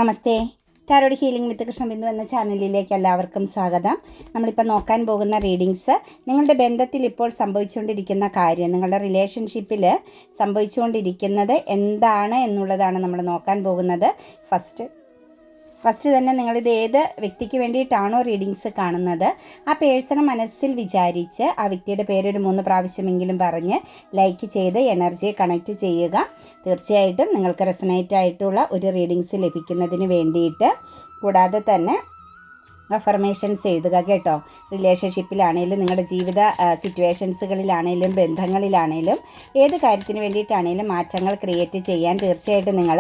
നമസ്തേ. Tarot healing വിത്ത് കൃഷ്ണബിന്ദു എന്ന ചാനലിലേക്ക് എല്ലാവർക്കും സ്വാഗതം. നമ്മളിപ്പോൾ നോക്കാൻ പോകുന്ന റീഡിങ്സ് നിങ്ങളുടെ ബന്ധത്തിൽ ഇപ്പോൾ സംഭവിച്ചുകൊണ്ടിരിക്കുന്ന കാര്യം, നിങ്ങളുടെ റിലേഷൻഷിപ്പിൽ സംഭവിച്ചുകൊണ്ടിരിക്കുന്നത് എന്താണ് എന്നുള്ളതാണ് നമ്മൾ നോക്കാൻ പോകുന്നത്. ഫസ്റ്റ് തന്നെ നിങ്ങളിത് ഏത് വ്യക്തിക്ക് വേണ്ടിയിട്ടാണോ റീഡിങ്സ് കാണുന്നത് ആ പേഴ്സണെ മനസ്സിൽ വിചാരിച്ച് ആ വ്യക്തിയുടെ പേരൊരു 3 പ്രാവശ്യമെങ്കിലും പറഞ്ഞ് ലൈക്ക് ചെയ്ത് എനർജിയെ കണക്റ്റ് ചെയ്യുക. തീർച്ചയായിട്ടും നിങ്ങൾക്ക് റെസനേറ്റ് ആയിട്ടുള്ള ഒരു റീഡിങ്സ് ലഭിക്കുന്നതിന് വേണ്ടിയിട്ട്. കൂടാതെ തന്നെ അഫർമേഷൻസ് എഴുതുക കേട്ടോ. റിലേഷൻഷിപ്പിലാണേലും നിങ്ങളുടെ ജീവിത സിറ്റുവേഷൻസുകളിലാണേലും ബന്ധങ്ങളിലാണേലും ഏത് കാര്യത്തിന് വേണ്ടിയിട്ടാണേലും മാറ്റങ്ങൾ ക്രിയേറ്റ് ചെയ്യാൻ തീർച്ചയായിട്ടും നിങ്ങൾ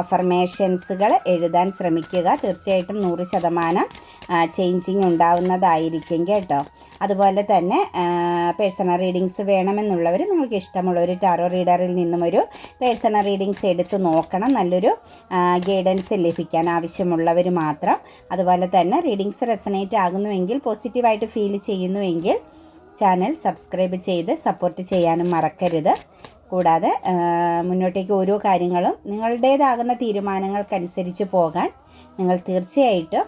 അഫർമേഷൻസുകൾ എഴുതാൻ ശ്രമിക്കുക. തീർച്ചയായിട്ടും 100% ചേഞ്ചിങ് ഉണ്ടാവുന്നതായിരിക്കും കേട്ടോ. അതുപോലെ തന്നെ പേഴ്സണൽ റീഡിങ്സ് വേണമെന്നുള്ളവർ നിങ്ങൾക്ക് ഇഷ്ടമുള്ള ഒരു ടാറോ റീഡറിൽ നിന്നും ഒരു പേഴ്സണൽ റീഡിങ്സ് എടുത്ത് നോക്കണം. നല്ലൊരു ഗൈഡൻസ് ലഭിക്കാൻ ആവശ്യമുള്ളവർ മാത്രം. അതുപോലെ തന്നെ റീഡിങ്സ് റെസനേറ്റ് ആകുന്നുവെങ്കിൽ, പോസിറ്റീവായിട്ട് ഫീൽ ചെയ്യുന്നുവെങ്കിൽ ചാനൽ സബ്സ്ക്രൈബ് ചെയ്ത് സപ്പോർട്ട് ചെയ്യാനും മറക്കരുത്. കൂടാതെ മുന്നോട്ടേക്ക് ഓരോ കാര്യങ്ങളും നിങ്ങളുടേതാകുന്ന തീരുമാനങ്ങൾക്കനുസരിച്ച് പോകാൻ നിങ്ങൾ തീർച്ചയായിട്ടും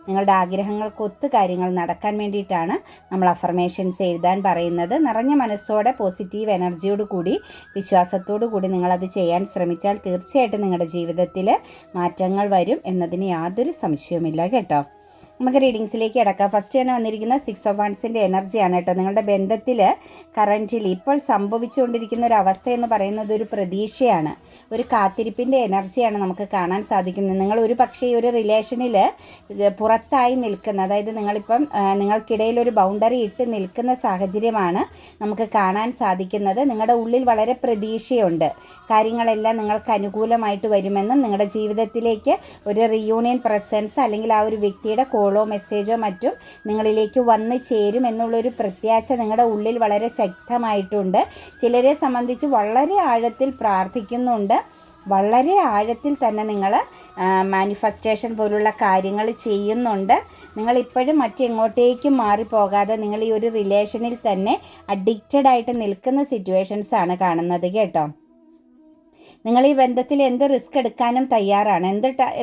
നിങ്ങളുടെ ആഗ്രഹങ്ങൾക്കൊത്ത് കാര്യങ്ങൾ നടക്കാൻ വേണ്ടിയിട്ടാണ് നമ്മൾ അഫർമേഷൻസ് എഴുതാൻ പറയുന്നത്. നിറഞ്ഞ മനസ്സോടെ പോസിറ്റീവ് എനർജിയോട് കൂടി വിശ്വാസത്തോടു കൂടി നിങ്ങളത് ചെയ്യാൻ ശ്രമിച്ചാൽ തീർച്ചയായിട്ടും നിങ്ങളുടെ ജീവിതത്തിൽ മാറ്റങ്ങൾ വരും എന്നതിന് യാതൊരു സംശയവുമില്ല കേട്ടോ. നമുക്ക് റീഡിങ്സിലേക്ക് കിടക്കാം. ഫസ്റ്റ് തന്നെ വന്നിരിക്കുന്ന 6 ഓഫ് വൺസിൻ്റെ എനർജിയാണ് കേട്ടോ. നിങ്ങളുടെ ബന്ധത്തിൽ കറൻറ്റിൽ ഇപ്പോൾ സംഭവിച്ചുകൊണ്ടിരിക്കുന്ന ഒരു അവസ്ഥ എന്ന് പറയുന്നത് ഒരു പ്രതീക്ഷയാണ്, ഒരു കാത്തിരിപ്പിൻ്റെ എനർജിയാണ് നമുക്ക് കാണാൻ സാധിക്കുന്നത്. നിങ്ങൾ ഒരു പക്ഷേ ഒരു റിലേഷനിൽ പുറത്തായി നിൽക്കുന്ന, അതായത് നിങ്ങളിപ്പം നിങ്ങൾക്കിടയിൽ ഒരു ബൗണ്ടറി ഇട്ട് നിൽക്കുന്ന സാഹചര്യമാണ് നമുക്ക് കാണാൻ സാധിക്കുന്നത്. നിങ്ങളുടെ ഉള്ളിൽ വളരെ പ്രതീക്ഷയുണ്ട്, കാര്യങ്ങളെല്ലാം നിങ്ങൾക്ക് അനുകൂലമായിട്ട് വരുമെന്നും നിങ്ങളുടെ ജീവിതത്തിലേക്ക് ഒരു റിയൂണിയൻ പ്രസൻസ് അല്ലെങ്കിൽ ആ ഒരു വ്യക്തിയുടെ കോളോ മെസ്സേജോ മറ്റും നിങ്ങളിലേക്ക് വന്ന് ചേരും എന്നുള്ളൊരു പ്രത്യാശ നിങ്ങളുടെ ഉള്ളിൽ വളരെ ശക്തമായിട്ടുണ്ട്. ചിലരെ സംബന്ധിച്ച് വളരെ ആഴത്തിൽ പ്രാർത്ഥിക്കുന്നുണ്ട്, വളരെ ആഴത്തിൽ തന്നെ നിങ്ങൾ മാനിഫെസ്റ്റേഷൻ പോലുള്ള കാര്യങ്ങൾ ചെയ്യുന്നുണ്ട്. നിങ്ങളിപ്പോഴും മറ്റെങ്ങോട്ടേക്കും മാറിപ്പോകാതെ നിങ്ങൾ ഈ ഒരു റിലേഷനിൽ തന്നെ അഡിക്റ്റഡ് ആയിട്ട് നിൽക്കുന്ന സിറ്റുവേഷൻസാണ് കാണുന്നത് കേട്ടോ. നിങ്ങൾ ഈ ബന്ധത്തിൽ എന്ത് റിസ്ക് എടുക്കാനും തയ്യാറാണ്.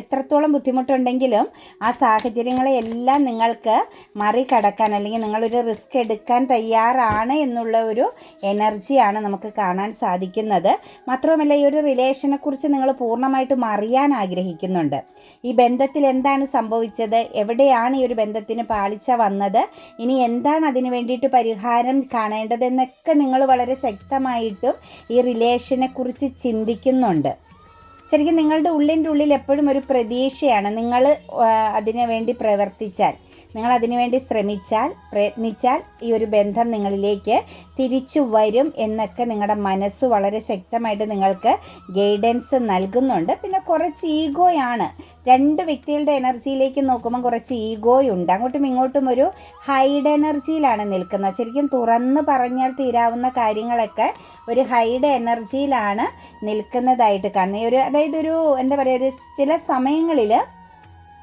എത്രത്തോളം ബുദ്ധിമുട്ടുണ്ടെങ്കിലും ആ സാഹചര്യങ്ങളെ എല്ലാം നിങ്ങൾക്ക് മറികടക്കാൻ അല്ലെങ്കിൽ നിങ്ങളൊരു റിസ്ക് എടുക്കാൻ തയ്യാറാണ് എന്നുള്ള ഒരു എനർജിയാണ് നമുക്ക് കാണാൻ സാധിക്കുന്നത്. മാത്രവുമല്ല, ഈ ഒരു റിലേഷനെക്കുറിച്ച് നിങ്ങൾ പൂർണ്ണമായിട്ടും അറിയാൻ ആഗ്രഹിക്കുന്നുണ്ട്. ഈ ബന്ധത്തിൽ എന്താണ് സംഭവിച്ചത്, എവിടെയാണ് ഈ ഒരു ബന്ധത്തിന് പാളിച്ച വന്നത്, ഇനി എന്താണ് അതിന് വേണ്ടിയിട്ട് പരിഹാരം കാണേണ്ടതെന്നൊക്കെ നിങ്ങൾ വളരെ ശക്തമായിട്ടും ഈ റിലേഷനെക്കുറിച്ച് ചിന്തിക്കുന്നുണ്ട്. ശരിക്കും നിങ്ങളുടെ ഉള്ളിൽ എപ്പോഴും ഒരു പ്രതീക്ഷയാണ്. നിങ്ങൾ അതിനു വേണ്ടി പ്രവർത്തിച്ചാൽ, നിങ്ങൾ അതിനു വേണ്ടി പ്രയത്നിച്ചാൽ ഈ ഒരു ബന്ധം നിങ്ങളിലേക്ക് തിരിച്ചു വരും എന്നൊക്കെ നിങ്ങളുടെ മനസ്സ് വളരെ ശക്തമായിട്ട് നിങ്ങൾക്ക് ഗൈഡൻസ് നൽകുന്നുണ്ട്. പിന്നെ കുറച്ച് ഈഗോയാണ്, 2 വ്യക്തികളുടെ എനർജിയിലേക്ക് നോക്കുമ്പോൾ കുറച്ച് ഈഗോയുണ്ട്. അങ്ങോട്ടും ഇങ്ങോട്ടും ഒരു ഹൈഡ് എനർജിയിലാണ് നിൽക്കുന്നത്. ശരിക്കും തുറന്ന് പറഞ്ഞാൽ തീരാവുന്ന കാര്യങ്ങളൊക്കെ ഒരു ഹൈഡ് എനർജിയിലാണ് നിൽക്കുന്നതായിട്ട് കാണുന്നത്. അതായത് എന്താ പറയുക, ചില സമയങ്ങളിൽ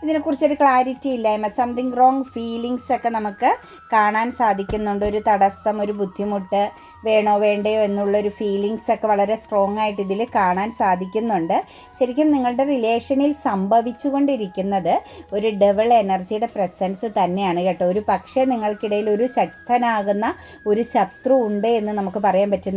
ഇതിനെക്കുറിച്ചൊരു ക്ലാരിറ്റി ഇല്ലായ്മ, സംതിങ് റോങ് ഫീലിങ്സ് ഒക്കെ നമുക്ക് കാണാൻ സാധിക്കുന്നുണ്ട്. ഒരു തടസ്സം, ഒരു ബുദ്ധിമുട്ട്, വേണോ വേണ്ടയോ എന്നുള്ളൊരു ഫീലിങ്സ് ഒക്കെ വളരെ സ്ട്രോങ് ആയിട്ട് ഇതിൽ കാണാൻ സാധിക്കുന്നുണ്ട്. ശരിക്കും നിങ്ങളുടെ റിലേഷനിൽ സംഭവിച്ചുകൊണ്ടിരിക്കുന്നത് ഒരു ഡബിൾ എനർജിയുടെ പ്രസൻസ് തന്നെയാണ് കേട്ടോ. ഒരു പക്ഷേ നിങ്ങൾക്കിടയിൽ ഒരു ശക്തനാകുന്ന ഒരു ശത്രു ഉണ്ട് എന്ന് നമുക്ക് പറയാൻ പറ്റും.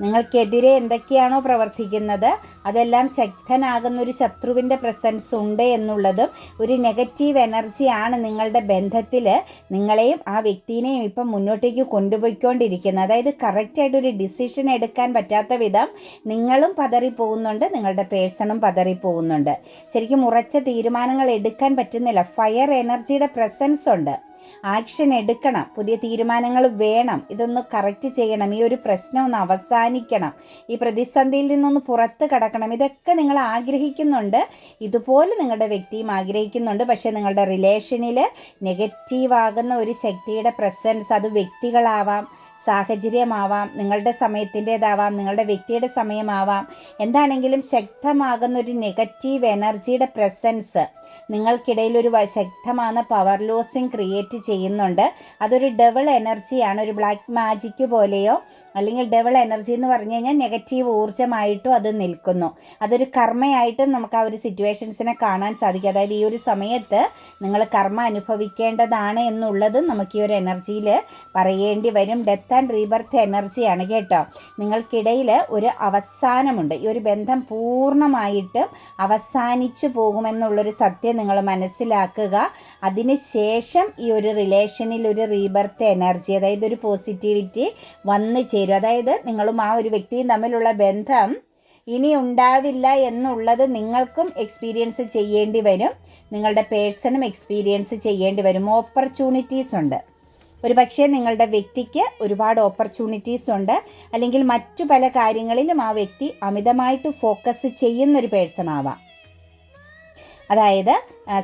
നിങ്ങൾക്കെതിരെ എന്തൊക്കെയാണോ പ്രവർത്തിക്കുന്നത് അതെല്ലാം ശക്തനാകുന്ന ഒരു ശത്രുവിൻ്റെ പ്രസൻസ് ഉണ്ട് എന്നുള്ളതും ഒരു നെഗറ്റീവ് എനർജിയാണ് നിങ്ങളുടെ ബന്ധത്തിൽ നിങ്ങളെയും ആ വ്യക്തിനെയും ഇപ്പം മുന്നോട്ടേക്ക് കൊണ്ടുപോയിക്കൊണ്ടിരിക്കുന്നത്. അതായത് കറക്റ്റായിട്ടൊരു ഡിസിഷൻ എടുക്കാൻ പറ്റാത്ത വിധം നിങ്ങളും പതറിപ്പോകുന്നുണ്ട്, നിങ്ങളുടെ പേഴ്സണും പതറിപ്പോകുന്നുണ്ട്. ശരിക്കും ഉറച്ച തീരുമാനങ്ങൾ എടുക്കാൻ പറ്റുന്നില്ല. ഫയർ എനർജിയുടെ പ്രസൻസ് ഉണ്ട്. ആക്ഷൻ എടുക്കണം, പുതിയ തീരുമാനങ്ങൾ വേണം, ഇതൊന്ന് കറക്റ്റ് ചെയ്യണം, ഈ ഒരു പ്രശ്നം ഒന്ന് അവസാനിക്കണം, ഈ പ്രതിസന്ധിയിൽ നിന്നൊന്ന് പുറത്ത് കടക്കണം, ഇതൊക്കെ നിങ്ങൾ ആഗ്രഹിക്കുന്നുണ്ട്. ഇതുപോലെ നിങ്ങളുടെ വ്യക്തിയും ആഗ്രഹിക്കുന്നുണ്ട്. പക്ഷേ നിങ്ങളുടെ റിലേഷനിൽ നെഗറ്റീവാകുന്ന ഒരു ശക്തിയുടെ പ്രസൻസ്, അത് വ്യക്തികളാവാം, സാഹചര്യമാവാം, നിങ്ങളുടെ സമയത്തിൻ്റേതാവാം, നിങ്ങളുടെ വ്യക്തിയുടെ സമയമാവാം. എന്താണെങ്കിലും ശക്തമാകുന്ന ഒരു നെഗറ്റീവ് എനർജിയുടെ പ്രസൻസ് നിങ്ങൾക്കിടയിൽ ഒരു ശക്തമായ പവർ ലോസിങ് ക്രിയേറ്റ് ചെയ്യുന്നുണ്ട്. അതൊരു ഡബിൾ എനർജിയാണ്. ഒരു ബ്ലാക്ക് മാജിക് പോലെയോ അല്ലെങ്കിൽ ഡബിൾ എനർജി എന്ന് പറഞ്ഞു കഴിഞ്ഞാൽ നെഗറ്റീവ് ഊർജ്ജമായിട്ടും അത് നിൽക്കുന്നു. അതൊരു കർമ്മയായിട്ടും നമുക്ക് ആ ഒരു സിറ്റുവേഷൻസിനെ കാണാൻ സാധിക്കും. അതായത് ഈ ഒരു സമയത്ത് നിങ്ങൾ കർമ്മ അനുഭവിക്കേണ്ടതാണ് എന്നുള്ളത് നമുക്ക് ഈ ഒരു എനർജിയിൽ പറയേണ്ടി വരും. ഡെത്ത് ആൻഡ് റീബർത്ത് എനർജിയാണ് കേട്ടോ. നിങ്ങൾക്കിടയിൽ ഒരു അവസാനമുണ്ട്. ഈ ഒരു ബന്ധം പൂർണ്ണമായിട്ടും അവസാനിച്ചു പോകുമെന്നുള്ളൊരു സത്യം നിങ്ങൾ മനസ്സിലാക്കുക. അതിനുശേഷം ഈ ഒരു റിലേഷനിൽ ഒരു റീബർത്ത് എനർജി, അതായത് ഒരു പോസിറ്റിവിറ്റി വന്നു ചേരും. അതായത് നിങ്ങളും ആ ഒരു വ്യക്തിയും തമ്മിലുള്ള ബന്ധം ഇനി ഉണ്ടാവില്ല എന്നുള്ളത് നിങ്ങൾക്കും എക്സ്പീരിയൻസ് ചെയ്യേണ്ടി വരും, നിങ്ങളുടെ പേഴ്സണും എക്സ്പീരിയൻസ് ചെയ്യേണ്ടി വരും. ഓപ്പർച്യൂണിറ്റീസ് ഉണ്ട്. ഒരു പക്ഷേ നിങ്ങളുടെ വ്യക്തിക്ക് ഒരുപാട് ഓപ്പർച്യൂണിറ്റീസ് ഉണ്ട്, അല്ലെങ്കിൽ മറ്റു പല കാര്യങ്ങളിലും ആ വ്യക്തി അമിതമായിട്ട് ഫോക്കസ് ചെയ്യുന്നൊരു പേഴ്സൺ ആവാം. അതായത്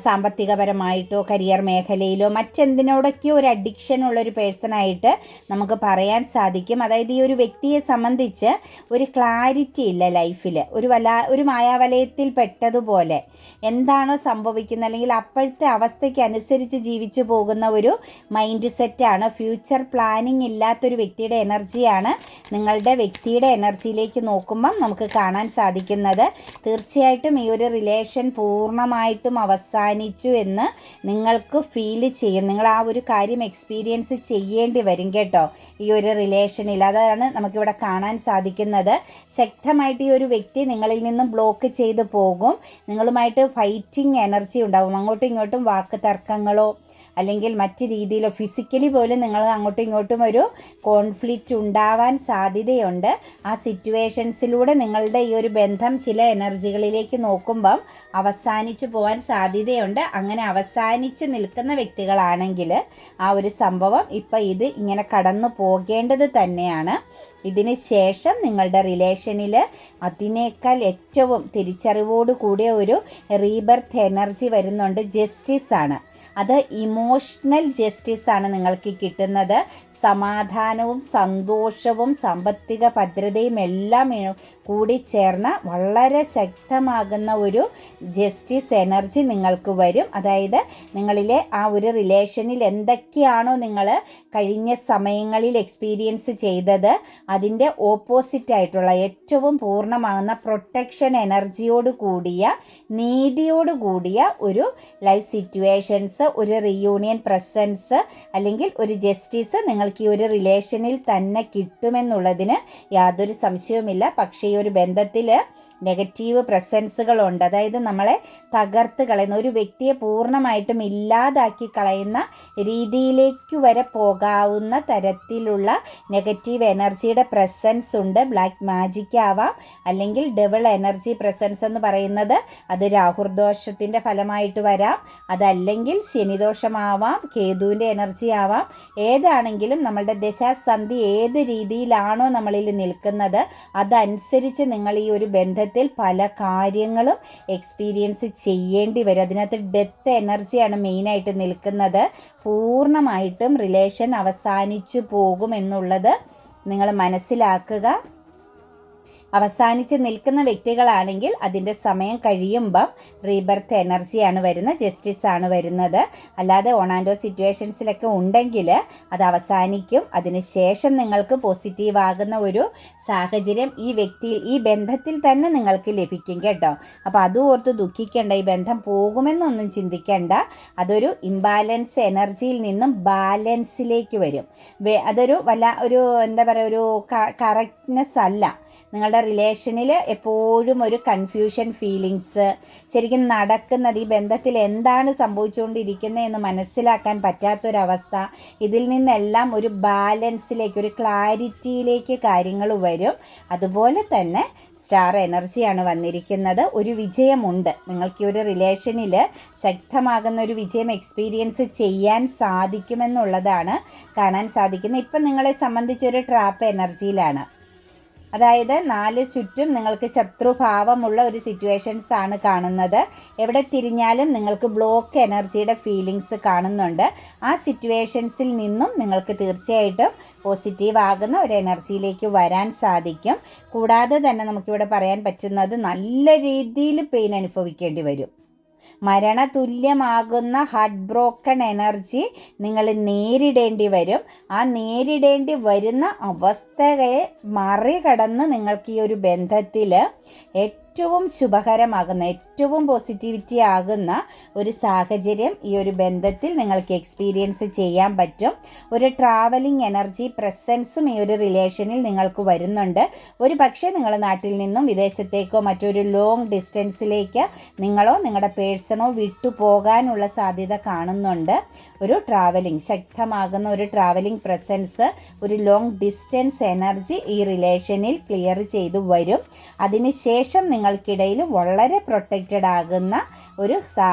സാമ്പത്തികപരമായിട്ടോ കരിയർ മേഖലയിലോ മറ്റെന്തിനോടൊക്കെയോ ഒരു അഡിക്ഷൻ ഉള്ളൊരു പേഴ്സണായിട്ട് നമുക്ക് പറയാൻ സാധിക്കും. അതായത് ഈ ഒരു വ്യക്തിയെ സംബന്ധിച്ച് ഒരു ക്ലാരിറ്റി ഇല്ല ലൈഫിൽ. ഒരു മായാവലയത്തിൽ പെട്ടതുപോലെ എന്താണോ സംഭവിക്കുന്നത് അല്ലെങ്കിൽ അപ്പോഴത്തെ അവസ്ഥയ്ക്ക് അനുസരിച്ച് ജീവിച്ചു പോകുന്ന ഒരു മൈൻഡ് സെറ്റാണ്. ഫ്യൂച്ചർ പ്ലാനിങ് ഇല്ലാത്തൊരു വ്യക്തിയുടെ എനർജിയാണ് നിങ്ങളുടെ വ്യക്തിയുടെ എനർജിയിലേക്ക് നോക്കുമ്പം നമുക്ക് കാണാൻ സാധിക്കുന്നത്. തീർച്ചയായിട്ടും ഈ ഒരു റിലേഷൻ പൂർണ്ണമായിട്ടും അവസാനിച്ചു എന്ന് നിങ്ങൾക്ക് ഫീൽ ചെയ്യും. നിങ്ങൾ ആ ഒരു കാര്യം എക്സ്പീരിയൻസ് ചെയ്യേണ്ടി വരും കേട്ടോ ഈ ഒരു റിലേഷനിൽ. അതാണ് നമുക്കിവിടെ കാണാൻ സാധിക്കുന്നത്. ശക്തമായിട്ട് ഈ ഒരു വ്യക്തി നിങ്ങളിൽ നിന്നും ബ്ലോക്ക് ചെയ്ത് പോകും. നിങ്ങളുമായിട്ട് ഫൈറ്റിംഗ് എനർജി ഉണ്ടാവും. അങ്ങോട്ടും ഇങ്ങോട്ടും വാക്ക് തർക്കങ്ങളോ അല്ലെങ്കിൽ മറ്റ് രീതിയിലോ ഫിസിക്കലി പോലും നിങ്ങൾ അങ്ങോട്ടും ഇങ്ങോട്ടും ഒരു കോൺഫ്ലിക്റ്റ് ഉണ്ടാവാൻ സാധ്യതയുണ്ട്. ആ സിറ്റുവേഷൻസിലൂടെ നിങ്ങളുടെ ഈ ഒരു ബന്ധം ചില എനർജികളിലേക്ക് നോക്കുമ്പം അവസാനിച്ചു പോകാൻ സാധ്യതയുണ്ട്. അങ്ങനെ അവസാനിച്ച് നിൽക്കുന്ന വ്യക്തികളാണെങ്കിൽ ആ ഒരു സംഭവം ഇപ്പം ഇത് ഇങ്ങനെ കടന്നു പോകേണ്ടത് തന്നെയാണ്. ഇതിന് ശേഷം നിങ്ങളുടെ റിലേഷനിൽ അതിനേക്കാൾ ഏറ്റവും തിരിച്ചറിവോട് കൂടിയ ഒരു റീബർത്ത് എനർജി വരുന്നുണ്ട്. ജസ്റ്റിസാണ്. അത് ഇമോഷണൽ ജസ്റ്റിസാണ് നിങ്ങൾക്ക് കിട്ടുന്നത്. സമാധാനവും സന്തോഷവും സാമ്പത്തിക ഭദ്രതയും എല്ലാം കൂടി ചേർന്ന വളരെ ശക്തമാകുന്ന ഒരു ജസ്റ്റിസ് എനർജി നിങ്ങൾക്ക് വരും. അതായത് നിങ്ങളിലെ ആ ഒരു റിലേഷനിൽ എന്തൊക്കെയാണോ നിങ്ങൾ കഴിഞ്ഞ സമയങ്ങളിൽ എക്സ്പീരിയൻസ് ചെയ്തത് അതിൻ്റെ ഓപ്പോസിറ്റായിട്ടുള്ള ഏറ്റവും പൂർണ്ണമാകുന്ന പ്രൊട്ടക്ഷൻ എനർജിയോട് കൂടിയ നീതിയോട് കൂടിയ ഒരു ലൈഫ് സിറ്റുവേഷൻസ്, ഒരു റിയൂണിയൻ പ്രസൻസ് അല്ലെങ്കിൽ ഒരു ജസ്റ്റിസ് നിങ്ങൾക്ക് ഈ ഒരു റിലേഷനിൽ തന്നെ കിട്ടുമെന്നുള്ളതിന് യാതൊരു സംശയവുമില്ല. പക്ഷേ ഈ ഒരു ബന്ധത്തിൽ നെഗറ്റീവ് പ്രസൻസുകളുണ്ട്. അതായത് നമ്മളെ തകർത്ത് കളയുന്ന ഒരു വ്യക്തിയെ പൂർണ്ണമായിട്ടും ഇല്ലാതാക്കി കളയുന്ന രീതിയിലേക്ക് വരെ പോകാവുന്ന തരത്തിലുള്ള നെഗറ്റീവ് എനർജിയുടെ പ്രസൻസ് ഉണ്ട്. ബ്ലാക്ക് മാജിക് ആവാം, അല്ലെങ്കിൽ ഡബിൾ എനർജി പ്രസൻസ് എന്ന് പറയുന്നത് അത് രാഹുർദോഷത്തിൻ്റെ ഫലമായിട്ട് വരാം, അതല്ലെങ്കിൽ ശനിദോഷമാവാം, കേതുവിൻ്റെ എനർജി ആവാം. ഏതാണെങ്കിലും നമ്മളുടെ ദശാസന്ധി ഏത് രീതിയിലാണോ നമ്മളിൽ നിൽക്കുന്നത് അതനുസരിച്ച് നിങ്ങൾ ഈ ഒരു ബന്ധത്തിൽ പല കാര്യങ്ങളും എക്സ്പീരിയൻസ് ചെയ്യേണ്ടി വരും. അതിനകത്ത് ഡെത്ത് എനർജിയാണ് മെയിനായിട്ട് നിൽക്കുന്നത്. പൂർണ്ണമായിട്ടും റിലേഷൻ അവസാനിച്ചു പോകും എന്നുള്ളത് നിങ്ങൾ മനസ്സിലാക്കുക. അവസാനിച്ച് നിൽക്കുന്ന വ്യക്തികളാണെങ്കിൽ അതിൻ്റെ സമയം കഴിയുമ്പം റീബർത്ത് എനർജിയാണ് വരുന്നത്, ജസ്റ്റിസാണ് വരുന്നത്. അല്ലാതെ ഓണാൻഡോ സിറ്റുവേഷൻസിലൊക്കെ ഉണ്ടെങ്കിൽ അത് അവസാനിക്കും. അതിനുശേഷം നിങ്ങൾക്ക് പോസിറ്റീവാകുന്ന ഒരു സാഹചര്യം ഈ വ്യക്തിയിൽ, ഈ ബന്ധത്തിൽ തന്നെ നിങ്ങൾക്ക് ലഭിക്കും കേട്ടോ. അപ്പോൾ അതും ഓർത്ത് ദുഃഖിക്കേണ്ട, ഈ ബന്ധം പോകുമെന്നൊന്നും ചിന്തിക്കേണ്ട. അതൊരു ഇംബാലൻസ് എനർജിയിൽ നിന്നും ബാലൻസിലേക്ക് വരും. അതൊരു എന്താ പറയുക, ഒരു കറക്റ്റ്നെസ് അല്ല. നിങ്ങളുടെ റിലേഷനിൽ എപ്പോഴും ഒരു കൺഫ്യൂഷൻ ഫീലിങ്സ്, ശരിക്കും നടക്കുന്നത് ഈ ബന്ധത്തിൽ എന്താണ് സംഭവിച്ചുകൊണ്ടിരിക്കുന്നത് എന്ന് മനസ്സിലാക്കാൻ പറ്റാത്തൊരവസ്ഥ, ഇതിൽ നിന്നെല്ലാം ഒരു ബാലൻസിലേക്ക്, ഒരു ക്ലാരിറ്റിയിലേക്ക് കാര്യങ്ങൾ വരും. അതുപോലെ തന്നെ സ്റ്റാർ എനർജിയാണ് വന്നിരിക്കുന്നത്. ഒരു വിജയമുണ്ട് നിങ്ങൾക്ക് ഈ ഒരു റിലേഷനിൽ, ശക്തമാകുന്ന ഒരു വിജയം എക്സ്പീരിയൻസ് ചെയ്യാൻ സാധിക്കുമെന്നുള്ളതാണ് കാണാൻ സാധിക്കുന്നത്. ഇപ്പം നിങ്ങളെ സംബന്ധിച്ചൊരു ട്രാപ്പ് എനർജിയിലാണ്. അതായത് 4 ചുറ്റും നിങ്ങൾക്ക് ശത്രുഭാവമുള്ള ഒരു സിറ്റുവേഷൻസ് ആണ് കാണുന്നത്. എവിടെ തിരിഞ്ഞാലും നിങ്ങൾക്ക് ബ്ലോക്ക് എനർജിയുടെ ഫീലിങ്സ് കാണുന്നുണ്ട്. ആ സിറ്റുവേഷൻസിൽ നിന്നും നിങ്ങൾക്ക് തീർച്ചയായിട്ടും പോസിറ്റീവ് ആകുന്ന ഒരു എനർജിയിലേക്ക് വരാൻ സാധിക്കും. കൂടാതെ തന്നെ നമുക്കിവിടെ പറയാൻ പറ്റുന്നത് നല്ല രീതിയിൽ പെയിൻ അനുഭവിക്കേണ്ടി വരും. മരണതുല്യമാകുന്ന ഹാർട്ട് ബ്രോക്കൺ എനർജി നിങ്ങൾ നേരിടേണ്ടി വരും. ആ നേരിടേണ്ടി വരുന്ന അവസ്ഥയെ മറികടന്ന് നിങ്ങൾക്ക് ഈ ഒരു ബന്ധത്തിൽ ഏറ്റവും ശുഭകരമാകുന്ന, ഏറ്റവും പോസിറ്റിവിറ്റി ആകുന്ന ഒരു സാഹചര്യം ഈ ഒരു ബന്ധത്തിൽ നിങ്ങൾക്ക് എക്സ്പീരിയൻസ് ചെയ്യാൻ പറ്റും. ഒരു ട്രാവലിംഗ് എനർജി പ്രസൻസും ഈ ഒരു റിലേഷനിൽ നിങ്ങൾക്ക് വരുന്നുണ്ട്. ഒരു പക്ഷേ നിങ്ങൾ നാട്ടിൽ നിന്നും വിദേശത്തേക്കോ മറ്റൊരു ലോങ് ഡിസ്റ്റൻസിലേക്ക് നിങ്ങളോ നിങ്ങളുടെ പേഴ്സണോ വിട്ടുപോകാനുള്ള സാധ്യത കാണുന്നുണ്ട്. ഒരു ട്രാവലിംഗ്, ശക്തമാകുന്ന ഒരു ട്രാവലിംഗ് പ്രസൻസ്, ഒരു ലോങ് ഡിസ്റ്റൻസ് എനർജി ഈ റിലേഷനിൽ ക്ലിയർ ചെയ്തു വരും. അതിനുശേഷം നിങ്ങൾക്കിടയിൽ വളരെ പ്രൊട്ടക്റ്റഡ് ആകുന്ന ഒരു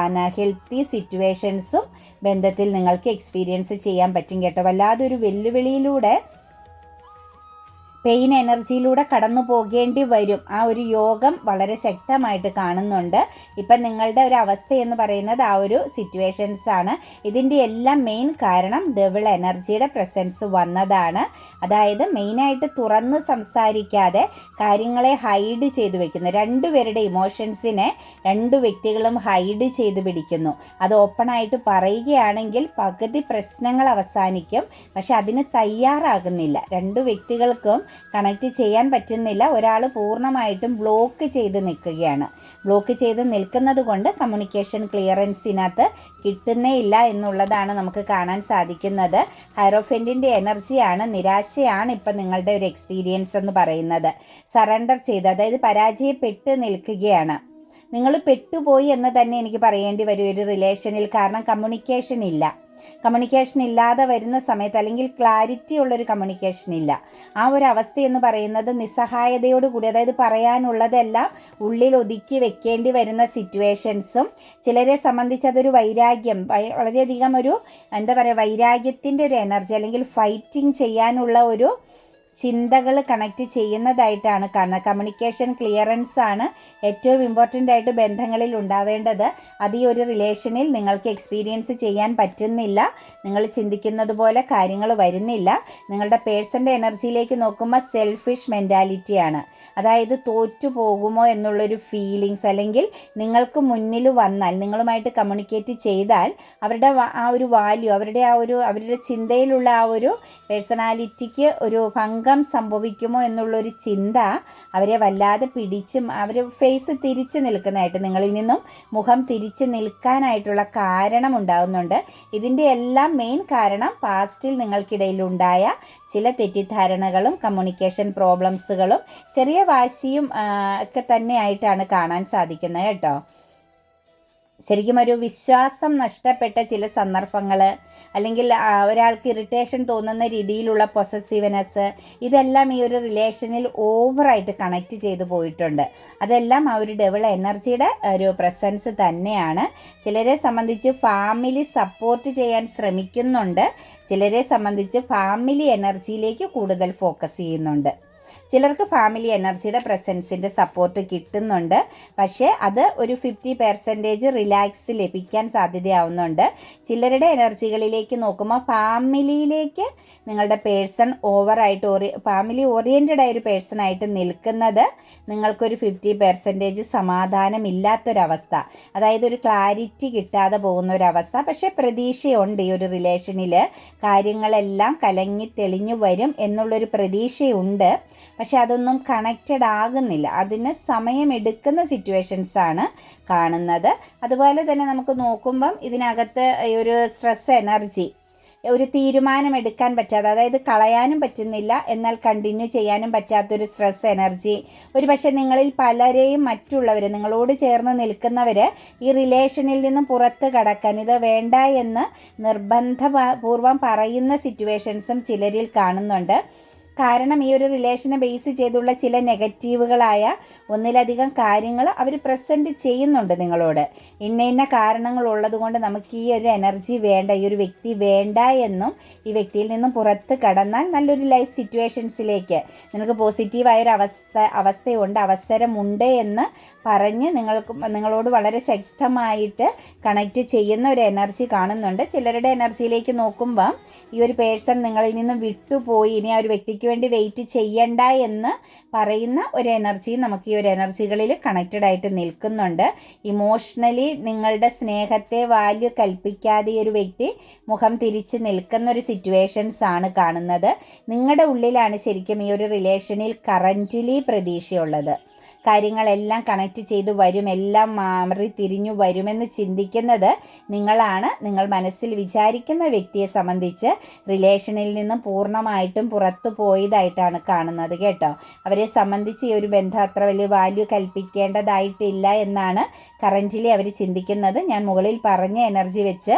ഹെൽത്തി സിറ്റുവേഷൻസും ബന്ധത്തിൽ നിങ്ങൾക്ക് എക്സ്പീരിയൻസ് ചെയ്യാൻ പറ്റും കേട്ടോ. വല്ലാതൊരു വെല്ലുവിളിയിലൂടെ, പെയിൻ എനർജിയിലൂടെ കടന്നു പോകേണ്ടി വരും. ആ ഒരു യോഗം വളരെ ശക്തമായിട്ട് കാണുന്നുണ്ട്. ഇപ്പം നിങ്ങളുടെ ഒരു അവസ്ഥ എന്ന് പറയുന്നത് ആ ഒരു സിറ്റുവേഷൻസ് ആണ്. ഇതിൻ്റെ എല്ലാം മെയിൻ കാരണം ഡബിൾ എനർജിയുടെ പ്രസൻസ് വന്നതാണ്. അതായത് മെയിനായിട്ട് തുറന്ന് സംസാരിക്കാതെ കാര്യങ്ങളെ ഹൈഡ് ചെയ്തു വെക്കുന്നു. രണ്ടുപേരുടെ ഇമോഷൻസിനെ രണ്ട് വ്യക്തികളും ഹൈഡ് ചെയ്ത് പിടിക്കുന്നു. അത് ഓപ്പണായിട്ട് പറയുകയാണെങ്കിൽ പകുതി പ്രശ്നങ്ങൾ അവസാനിക്കും. പക്ഷെ അതിന് തയ്യാറാകുന്നില്ല. രണ്ടു വ്യക്തികൾക്കും കണക്റ്റ് ചെയ്യാൻ പറ്റുന്നില്ല. ഒരാൾ പൂർണ്ണമായിട്ടും ബ്ലോക്ക് ചെയ്ത് നിൽക്കുകയാണ്. ബ്ലോക്ക് ചെയ്ത് നിൽക്കുന്നത് കൊണ്ട് കമ്മ്യൂണിക്കേഷൻ ക്ലിയറൻസിനകത്ത് കിട്ടുന്നേ ഇല്ല എന്നുള്ളതാണ് നമുക്ക് കാണാൻ സാധിക്കുന്നത്. ഹൈറോഫെൻറ്റിൻ്റെ എനർജിയാണ്, നിരാശയാണ് ഇപ്പം നിങ്ങളുടെ ഒരു എക്സ്പീരിയൻസ് എന്ന് പറയുന്നത്. സറണ്ടർ ചെയ്ത്, അതായത് പരാജയപ്പെട്ട് നിൽക്കുകയാണ്. നിങ്ങൾ പെട്ടുപോയി എന്ന് തന്നെ എനിക്ക് പറയേണ്ടി വരും ഒരു റിലേഷനിൽ. കാരണം കമ്മ്യൂണിക്കേഷൻ ഇല്ല. കമ്മ്യൂണിക്കേഷൻ ഇല്ലാതെ വരുന്ന സമയത്ത്, അല്ലെങ്കിൽ ക്ലാരിറ്റി ഉള്ളൊരു കമ്മ്യൂണിക്കേഷൻ ഇല്ല. ആ ഒരു അവസ്ഥ എന്ന് പറയുന്നത് നിസ്സഹായതയോടുകൂടി, അതായത് പറയാനുള്ളതെല്ലാം ഉള്ളിൽ ഒതുക്കി വെക്കേണ്ടി വരുന്ന സിറ്റുവേഷൻസും, ചിലരെ സംബന്ധിച്ച് അതൊരു വൈരാഗ്യം, വളരെയധികം ഒരു വൈരാഗ്യത്തിൻ്റെ ഒരു എനർജി, അല്ലെങ്കിൽ ഫൈറ്റിംഗ് ചെയ്യാനുള്ള ഒരു ചിന്തകൾ കണക്റ്റ് ചെയ്യുന്നതായിട്ടാണ് കാണുന്നത്. കമ്മ്യൂണിക്കേഷൻ ക്ലിയറൻസ് ആണ് ഏറ്റവും ഇമ്പോർട്ടൻ്റ് ആയിട്ട് ബന്ധങ്ങളിൽ ഉണ്ടാവേണ്ടത്. അത് ഈ ഒരു റിലേഷനിൽ നിങ്ങൾക്ക് എക്സ്പീരിയൻസ് ചെയ്യാൻ പറ്റുന്നില്ല. നിങ്ങൾ ചിന്തിക്കുന്നത് പോലെ കാര്യങ്ങൾ വരുന്നില്ല. നിങ്ങളുടെ പേഴ്സൻ്റെ എനർജിയിലേക്ക് നോക്കുമ്പോൾ സെൽഫിഷ് മെൻറ്റാലിറ്റിയാണ്. അതായത് തോറ്റു പോകുമോ എന്നുള്ളൊരു ഫീലിങ്സ്, അല്ലെങ്കിൽ നിങ്ങൾക്ക് മുന്നിൽ വന്നാൽ, നിങ്ങളുമായിട്ട് കമ്മ്യൂണിക്കേറ്റ് ചെയ്താൽ അവരുടെ ആ ഒരു വാല്യൂ, അവരുടെ ചിന്തയിലുള്ള ആ ഒരു പേഴ്സണാലിറ്റിക്ക് ഒരു ഭംഗം സംഭവിക്കുമോ എന്നുള്ളൊരു ചിന്ത അവരെ വല്ലാതെ പിടിച്ചും, അവർ ഫേസ് തിരിച്ച് നിൽക്കുന്നതായിട്ട്, നിങ്ങളിൽ നിന്നും മുഖം തിരിച്ച് നിൽക്കാനായിട്ടുള്ള കാരണം ഉണ്ടാകുന്നുണ്ട്. ഇതിൻ്റെ എല്ലാം മെയിൻ കാരണം പാസ്റ്റിൽ നിങ്ങൾക്കിടയിലുണ്ടായ ചില തെറ്റിദ്ധാരണകളും കമ്മ്യൂണിക്കേഷൻ പ്രോബ്ലംസുകളും ചെറിയ വാശിയും ഒക്കെ തന്നെയായിട്ടാണ് കാണാൻ സാധിക്കുന്നത് കേട്ടോ. ശരിക്കും ഒരു വിശ്വാസം നഷ്ടപ്പെട്ട ചില സന്ദർഭങ്ങൾ, അല്ലെങ്കിൽ ഒരാൾക്ക് ഇറിറ്റേഷൻ തോന്നുന്ന രീതിയിലുള്ള പൊസസീവ്നെസ്, ഇതെല്ലാം ഈ ഒരു റിലേഷനിൽ ഓവറായിട്ട് കണക്റ്റ് ചെയ്തു പോയിട്ടുണ്ട്. അതെല്ലാം ആ ഒരു ഡബിൾ എനർജിയുടെ ഒരു പ്രസൻസ് തന്നെയാണ്. ചിലരെ സംബന്ധിച്ച് ഫാമിലി സപ്പോർട്ട് ചെയ്യാൻ ശ്രമിക്കുന്നുണ്ട്. ചിലരെ സംബന്ധിച്ച് ഫാമിലി എനർജിയിലേക്ക് കൂടുതൽ ഫോക്കസ് ചെയ്യുന്നുണ്ട്. ചിലർക്ക് ഫാമിലി എനർജിയുടെ പ്രസൻസിൻ്റെ സപ്പോർട്ട് കിട്ടുന്നുണ്ട്. പക്ഷേ അത് ഒരു 50% റിലാക്സ് ലഭിക്കാൻ സാധ്യതയാവുന്നുണ്ട്. ചിലരുടെ എനർജികളിലേക്ക് നോക്കുമ്പോൾ ഫാമിലിയിലേക്ക് നിങ്ങളുടെ പേഴ്സൺ ഓവറായിട്ട് ഫാമിലി ഓറിയൻറ്റഡ് ആയൊരു പേഴ്സണായിട്ട് നിൽക്കുന്നത് നിങ്ങൾക്കൊരു 50% സമാധാനമില്ലാത്തൊരവസ്ഥ, അതായത് ഒരു ക്ലാരിറ്റി കിട്ടാതെ പോകുന്ന ഒരവസ്ഥ. പക്ഷേ പ്രതീക്ഷയുണ്ട്, ഈ ഒരു റിലേഷനിൽ കാര്യങ്ങളെല്ലാം കലങ്ങി തെളിഞ്ഞു വരും എന്നുള്ളൊരു പ്രതീക്ഷയുണ്ട്. പക്ഷെ അതൊന്നും കണക്റ്റഡ് ആകുന്നില്ല. അതിന് സമയമെടുക്കുന്ന സിറ്റുവേഷൻസാണ് കാണുന്നത്. അതുപോലെ തന്നെ നമുക്ക് നോക്കുമ്പം ഇതിനകത്ത് ഈ ഒരു സ്ട്രെസ് എനർജി, ഒരു തീരുമാനമെടുക്കാൻ പറ്റാതെ, അതായത് കളയാനും പറ്റുന്നില്ല എന്നാൽ കണ്ടിന്യൂ ചെയ്യാനും പറ്റാത്തൊരു സ്ട്രെസ് എനർജി. ഒരു പക്ഷേ നിങ്ങളിൽ പലരെയും മറ്റുള്ളവർ, നിങ്ങളോട് ചേർന്ന് നിൽക്കുന്നവർ ഈ റിലേഷനിൽ നിന്നും പുറത്ത് കടക്കാൻ, ഇത് വേണ്ട എന്ന് നിർബന്ധപൂർവം പറയുന്ന സിറ്റുവേഷൻസും ചിലരിൽ കാണുന്നുണ്ട്. കാരണം ഈ ഒരു റിലേഷനെ ബേസ് ചെയ്തുള്ള ചില നെഗറ്റീവുകളായ ഒന്നിലധികം കാര്യങ്ങൾ അവർ പ്രസൻറ്റ് ചെയ്യുന്നുണ്ട് നിങ്ങളോട്. ഇന്ന കാരണങ്ങൾ ഉള്ളത് കൊണ്ട് നമുക്ക് ഈ ഒരു എനർജി വേണ്ട, ഈ ഒരു വ്യക്തി വേണ്ട എന്നും ഈ വ്യക്തിയിൽ നിന്നും പുറത്ത് കടന്നാൽ നല്ലൊരു ലൈഫ് സിറ്റുവേഷൻസിലേക്ക് നിങ്ങൾക്ക് പോസിറ്റീവായൊരു അവസ്ഥയുണ്ട്, അവസരമുണ്ട് എന്ന് പറഞ്ഞ് നിങ്ങളോട് വളരെ ശക്തമായിട്ട് കണക്റ്റ് ചെയ്യുന്ന ഒരു എനർജി കാണുന്നുണ്ട്. ചിലരുടെ എനർജിയിലേക്ക് നോക്കുമ്പം ഈ ഒരു പേഴ്സൺ നിങ്ങളിൽ നിന്നും വിട്ടുപോയി, ഇനി ആ ഒരു വ്യക്തിക്ക് വേണ്ടി വെയിറ്റ് ചെയ്യണ്ട എന്ന് പറയുന്ന ഒരു എനർജി നമുക്ക് ഈ ഒരു എനർജികളിൽ കണക്റ്റഡ് ആയിട്ട് നിൽക്കുന്നുണ്ട്. ഇമോഷണലി നിങ്ങളുടെ സ്നേഹത്തെ വാല്യൂ കൽപ്പിക്കാതെ ഒരു വ്യക്തി മുഖം തിരിച്ച് നിൽക്കുന്ന ഒരു സിറ്റുവേഷൻസ് ആണ് കാണുന്നത്. നിങ്ങളുടെ ഉള്ളിലാണ് ശരിക്കും ഈ ഒരു റിലേഷനിൽ കറൻ്റ്ലി പ്രതീക്ഷയുള്ളത്. കാര്യങ്ങളെല്ലാം കണക്റ്റ് ചെയ്തു വരും, എല്ലാം മാറി തിരിഞ്ഞു വരുമെന്ന് ചിന്തിക്കുന്നത് നിങ്ങളാണ്. നിങ്ങൾ മനസ്സിൽ വിചാരിക്കുന്ന വ്യക്തിയെ സംബന്ധിച്ച് റിലേഷനിൽ നിന്നും പൂർണ്ണമായിട്ടും പുറത്തു പോയതായിട്ടാണ് കാണുന്നത് കേട്ടോ. അവരെ സംബന്ധിച്ച് ഈ ഒരു ബന്ധം അത്ര വലിയ വാല്യൂ കൽപ്പിക്കേണ്ടതായിട്ടില്ല എന്നാണ് കറൻ്റ്ലി അവർ ചിന്തിക്കുന്നത്. ഞാൻ മുകളിൽ പറഞ്ഞ എനർജി വെച്ച്,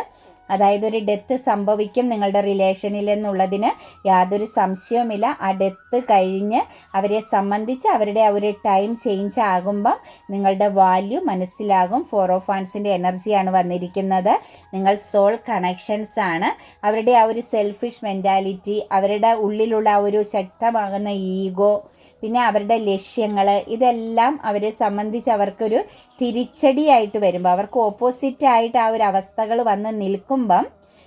അതായത് ഒരു ഡെത്ത് സംഭവിക്കും നിങ്ങളുടെ റിലേഷനിൽ എന്നുള്ളതിന് യാതൊരു സംശയവുമില്ല. ആ ഡെത്ത് കഴിഞ്ഞ് അവരെ സംബന്ധിച്ച് അവരുടെ ആ ഒരു ടൈം ചേഞ്ച് ആകുമ്പം നിങ്ങളുടെ വാല്യൂ മനസ്സിലാകും. 4 ഓഫ് വാൻഡ്സിൻ്റെ എനർജിയാണ് വന്നിരിക്കുന്നത്. നിങ്ങൾ സോൾ കണക്ഷൻസ് ആണ്. അവരുടെ ആ ഒരു സെൽഫിഷ് മെൻറ്റാലിറ്റി, അവരുടെ ഉള്ളിലുള്ള ആ ഒരു ശക്തമാകുന്ന ഈഗോ, പിന്നെ അവരുടെ ലക്ഷ്യങ്ങൾ, ഇതെല്ലാം അവരെ സംബന്ധിച്ച് അവർക്കൊരു തിരിച്ചടിയായിട്ട് വരുമ്പോൾ, അവർക്ക് ഓപ്പോസിറ്റായിട്ട് ആ ഒരു അവസ്ഥകൾ വന്ന് നിൽക്കുമ്പം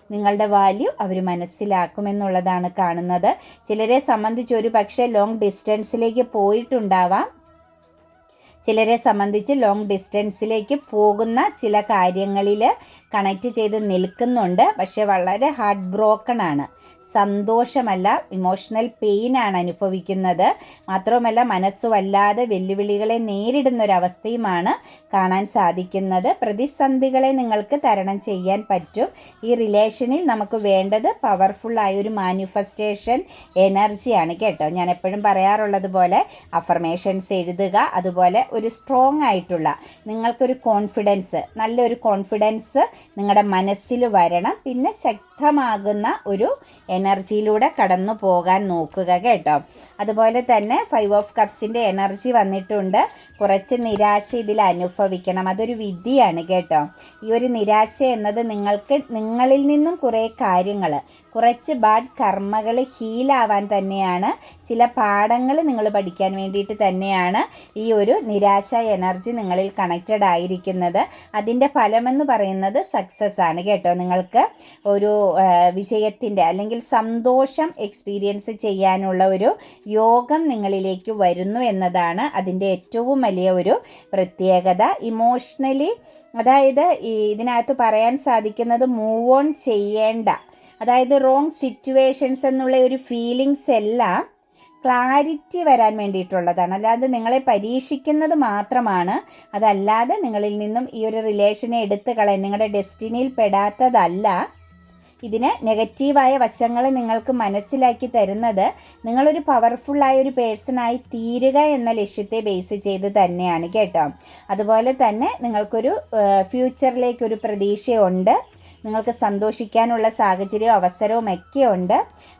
നിങ്ങളുടെ വാല്യൂ അവർ മനസ്സിലാക്കുമെന്നുള്ളതാണ് കാണുന്നത്. ചിലരെ സംബന്ധിച്ച് ഒരു പക്ഷേ ലോങ് ഡിസ്റ്റൻസിലേക്ക് പോയിട്ടുണ്ടാവാം. ചിലരെ സംബന്ധിച്ച് ലോങ് ഡിസ്റ്റൻസിലേക്ക് പോകുന്ന ചില കാര്യങ്ങളിൽ കണക്റ്റ് ചെയ്ത് നിൽക്കുന്നുണ്ട്. പക്ഷേ വളരെ ഹാർട്ട് ബ്രോക്കൺ ആണ്, സന്തോഷമല്ല, ഇമോഷണൽ പെയിനാണ് അനുഭവിക്കുന്നത്. മാത്രവുമല്ല മനസ്സു വല്ലാതെ വെല്ലുവിളികളെ നേരിടുന്നൊരവസ്ഥയുമാണ് കാണാൻ സാധിക്കുന്നത്. പ്രതിസന്ധികളെ നിങ്ങൾക്ക് തരണം ചെയ്യാൻ പറ്റും. ഈ റിലേഷനിൽ നമുക്ക് വേണ്ടത് പവർഫുള്ളായൊരു മാനിഫെസ്റ്റേഷൻ എനർജിയാണ് കേട്ടോ. ഞാൻ എപ്പോഴും പറയാറുള്ളത് പോലെ അഫർമേഷൻസ് എഴുതുക, അതുപോലെ ഒരു സ്ട്രോങ് ആയിട്ടുള്ള നിങ്ങൾക്കൊരു കോൺഫിഡൻസ്, നല്ലൊരു കോൺഫിഡൻസ് നിങ്ങളുടെ മനസ്സിൽ വരണം. പിന്നെ ശക്തമാകുന്ന ഒരു എനർജിയിലൂടെ കടന്നു പോകാൻ നോക്കുക കേട്ടോ. അതുപോലെ തന്നെ 5 ഓഫ് കപ്സിൻ്റെ എനർജി വന്നിട്ടുണ്ട്. കുറച്ച് നിരാശ ഇതിൽ അനുഭവിക്കണം, അതൊരു വിധിയാണ് കേട്ടോ. ഈ ഒരു നിരാശ എന്നത് നിങ്ങളിൽ നിന്നും കുറേ കാര്യങ്ങൾ, കുറച്ച് ബാഡ് കർമ്മകൾ ഹീലാവാൻ തന്നെയാണ്, ചില പാഠങ്ങൾ നിങ്ങൾ പഠിക്കാൻ വേണ്ടിയിട്ട് തന്നെയാണ് ഈ ഒരു നിരാശ എനർജി നിങ്ങളിൽ കണക്റ്റഡ് ആയിരിക്കുന്നത്. അതിൻ്റെ ഫലമെന്ന് പറയുന്നത് സക്സസ് ആണ് കേട്ടോ. നിങ്ങൾക്ക് ഒരു വിജയത്തിൻ്റെ അല്ലെങ്കിൽ സന്തോഷം എക്സ്പീരിയൻസ് ചെയ്യാനുള്ള ഒരു യോഗം നിങ്ങളിലേക്ക് വരുന്നു എന്നതാണ് അതിൻ്റെ ഏറ്റവും വലിയ ഒരു പ്രത്യേകത. ഇമോഷണലി, അതായത് ഇതിനകത്ത് പറയാൻ സാധിക്കുന്നത് മൂവ് ഓൺ ചെയ്യേണ്ട, അതായത് റോങ് സിറ്റുവേഷൻസ് എന്നുള്ള ഒരു ഫീലിങ്സ് എല്ലാം ക്ലാരിറ്റി വരാൻ വേണ്ടിയിട്ടുള്ളതാണ്. അല്ലാതെ നിങ്ങളെ പരീക്ഷിക്കുന്നത് മാത്രമാണ്. അതല്ലാതെ നിങ്ങളിൽ നിന്നും ഈ ഒരു റിലേഷനെ എടുത്തു കളയാൻ, നിങ്ങളുടെ ഡെസ്റ്റിനിയിൽ പെടാത്തതല്ല. ഇതിന് നെഗറ്റീവായ വശങ്ങൾ നിങ്ങൾക്ക് മനസ്സിലാക്കി തരുന്നത് നിങ്ങളൊരു പവർഫുള്ളായ ഒരു പേഴ്സണായി തീരുക എന്ന ലക്ഷ്യത്തെ ബേസ് ചെയ്ത് തന്നെയാണ് കേട്ടോ. അതുപോലെ തന്നെ നിങ്ങൾക്കൊരു ഫ്യൂച്ചറിലേക്കൊരു പ്രതീക്ഷയുണ്ട്. നിങ്ങൾക്ക് സന്തോഷിക്കാനുള്ള സാഹചര്യവും അവസരവും ഒക്കെ ഉണ്ട്.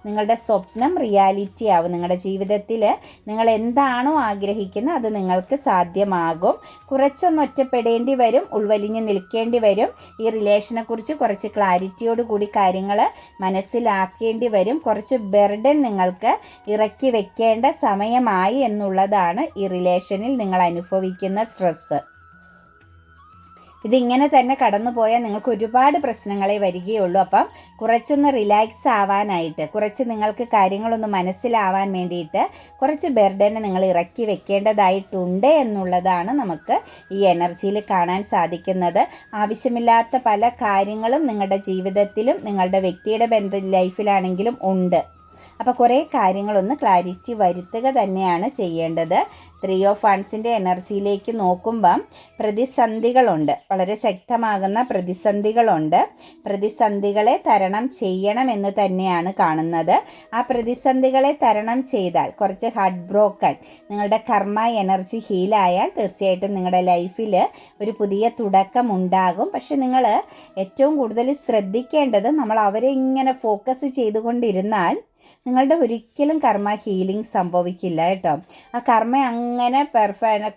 നിങ്ങളുടെ സ്വപ്നം റിയാലിറ്റി ആവും. നിങ്ങളുടെ ജീവിതത്തിൽ നിങ്ങൾ എന്താണോ ആഗ്രഹിക്കുന്നത് അത് നിങ്ങൾക്ക് സാധ്യമാകും. കുറച്ചൊന്ന് ഒറ്റപ്പെടേണ്ടി വരും, ഉൾവലിഞ്ഞ് നിൽക്കേണ്ടി വരും. ഈ റിലേഷനെക്കുറിച്ച് കുറച്ച് ക്ലാരിറ്റിയോടുകൂടി കാര്യങ്ങൾ മനസ്സിലാക്കേണ്ടി വരും. കുറച്ച് ബർഡൻ നിങ്ങൾക്ക് ഇറക്കി വെക്കേണ്ട സമയമായി എന്നുള്ളതാണ് ഈ റിലേഷനിൽ നിങ്ങൾ അനുഭവിക്കുന്ന സ്ട്രെസ്സ്. ഇതിങ്ങനെ തന്നെ കടന്നു പോയാൽ നിങ്ങൾക്ക് ഒരുപാട് പ്രശ്നങ്ങളെ വരികയുള്ളൂ. അപ്പം കുറച്ചൊന്ന് റിലാക്സ് ആവാനായിട്ട്, കുറച്ച് നിങ്ങൾക്ക് കാര്യങ്ങളൊന്ന് മനസ്സിലാവാൻ വേണ്ടിയിട്ട് കുറച്ച് ബർഡനെ നിങ്ങൾ ഇറക്കി വെക്കേണ്ടതായിട്ടുണ്ട് എന്നുള്ളതാണ് നമുക്ക് ഈ എനർജിയിൽ കാണാൻ സാധിക്കുന്നത്. ആവശ്യമില്ലാത്ത പല കാര്യങ്ങളും നിങ്ങളുടെ ജീവിതത്തിലും നിങ്ങളുടെ വ്യക്തിയുടെ ലൈഫിലാണെങ്കിലും ഉണ്ട്. അപ്പോൾ കുറേ കാര്യങ്ങളൊന്ന് ക്ലാരിറ്റി വരുത്തുക തന്നെയാണ് ചെയ്യേണ്ടത്. 3 ഓഫ് വാൻഡ്സിൻ്റെ എനർജിയിലേക്ക് നോക്കുമ്പം പ്രതിസന്ധികളുണ്ട്, വളരെ ശക്തമാകുന്ന പ്രതിസന്ധികളുണ്ട്. പ്രതിസന്ധികളെ തരണം ചെയ്യണമെന്ന് തന്നെയാണ് കാണുന്നത്. ആ പ്രതിസന്ധികളെ തരണം ചെയ്താൽ, കുറച്ച് ഹാർട്ട് ബ്രോക്കൺ, നിങ്ങളുടെ കർമ്മ എനർജി ഹീലായാൽ തീർച്ചയായിട്ടും നിങ്ങളുടെ ലൈഫിൽ ഒരു പുതിയ തുടക്കം ഉണ്ടാകും. പക്ഷെ നിങ്ങൾ ഏറ്റവും കൂടുതൽ ശ്രദ്ധിക്കേണ്ടത്, നമ്മൾ അവരെ ഇങ്ങനെ ഫോക്കസ് ചെയ്തുകൊണ്ടിരുന്നാൽ നിങ്ങളുടെ ഒരിക്കലും കർമ്മ ഹീലിംഗ് സംഭവിക്കില്ല കേട്ടോ. ആ കർമ്മ അങ്ങനെ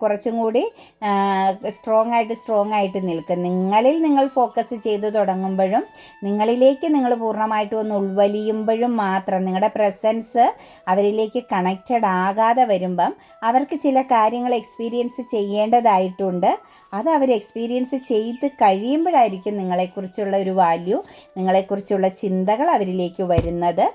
കുറച്ചും കൂടി സ്ട്രോങ് ആയിട്ട് നിൽക്കും. നിങ്ങളിൽ നിങ്ങൾ ഫോക്കസ് ചെയ്ത് തുടങ്ങുമ്പോഴും നിങ്ങളിലേക്ക് നിങ്ങൾ പൂർണ്ണമായിട്ടും ഒന്ന് ഉൾവലിയുമ്പോഴും മാത്രം നിങ്ങളുടെ പ്രസൻസ് അവരിലേക്ക് കണക്റ്റഡ് ആകാതെ വരുമ്പം അവർക്ക് ചില കാര്യങ്ങൾ എക്സ്പീരിയൻസ് ചെയ്യേണ്ടതായിട്ടുണ്ട്. അത് അവർ എക്സ്പീരിയൻസ് ചെയ്ത് കഴിയുമ്പോഴായിരിക്കും നിങ്ങളെക്കുറിച്ചുള്ള ഒരു വാല്യൂ, നിങ്ങളെക്കുറിച്ചുള്ള ചിന്തകൾ അവരിലേക്ക് വരുന്നത്.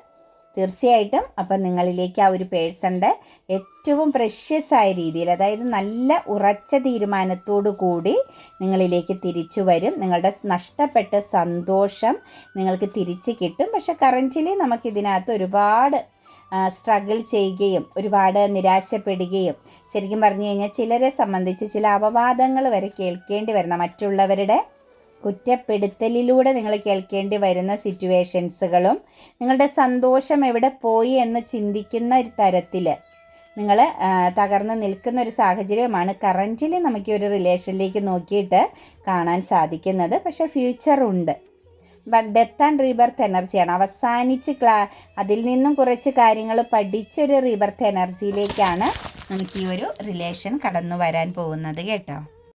തീർച്ചയായിട്ടും അപ്പം നിങ്ങളിലേക്ക് ആ ഒരു പേഴ്സണിൻ്റെ ഏറ്റവും പ്രഷ്യസ് ആയ രീതിയിൽ, അതായത് നല്ല ഉറച്ച തീരുമാനത്തോടു കൂടി നിങ്ങളിലേക്ക് തിരിച്ചു വരും. നിങ്ങളുടെ നഷ്ടപ്പെട്ട സന്തോഷം നിങ്ങൾക്ക് തിരിച്ച് കിട്ടും. പക്ഷെ കറൻറ്റ്ലി നമുക്കിതിനകത്ത് ഒരുപാട് സ്ട്രഗിൾ ചെയ്യുകയും ഒരുപാട് നിരാശപ്പെടുകയും ശരിക്കും പറഞ്ഞു കഴിഞ്ഞാൽ ചിലരെ സംബന്ധിച്ച് ചില അപവാദങ്ങൾ വരെ കേൾക്കേണ്ടി വരുന്ന, മറ്റുള്ളവരുടെ കുറ്റപ്പെടുത്തലിലൂടെ നിങ്ങൾ കേൾക്കേണ്ടി വരുന്ന സിറ്റുവേഷൻസുകളും നിങ്ങളുടെ സന്തോഷം എവിടെ പോയി എന്ന് ചിന്തിക്കുന്ന ഒരു തരത്തിൽ നിങ്ങൾ തകർന്ന് നിൽക്കുന്ന ഒരു സാഹചര്യമാണ് കറൻറ്റ്ലി നമുക്ക് ഒരു റിലേഷനിലേക്ക് നോക്കിയിട്ട് കാണാൻ സാധിക്കുന്നത്. പക്ഷേ ഫ്യൂച്ചറുണ്ട്. ഡെത്ത് ആൻഡ് റീബർത്ത് എനർജിയാണ്. അവസാനിച്ച് അതിൽ നിന്നും കുറച്ച് കാര്യങ്ങൾ പഠിച്ചൊരു റീബർത്ത് എനർജിയിലേക്കാണ് നമുക്ക് ഈ ഒരു റിലേഷൻ കടന്നു വരാൻ പോകുന്നത് കേട്ടോ.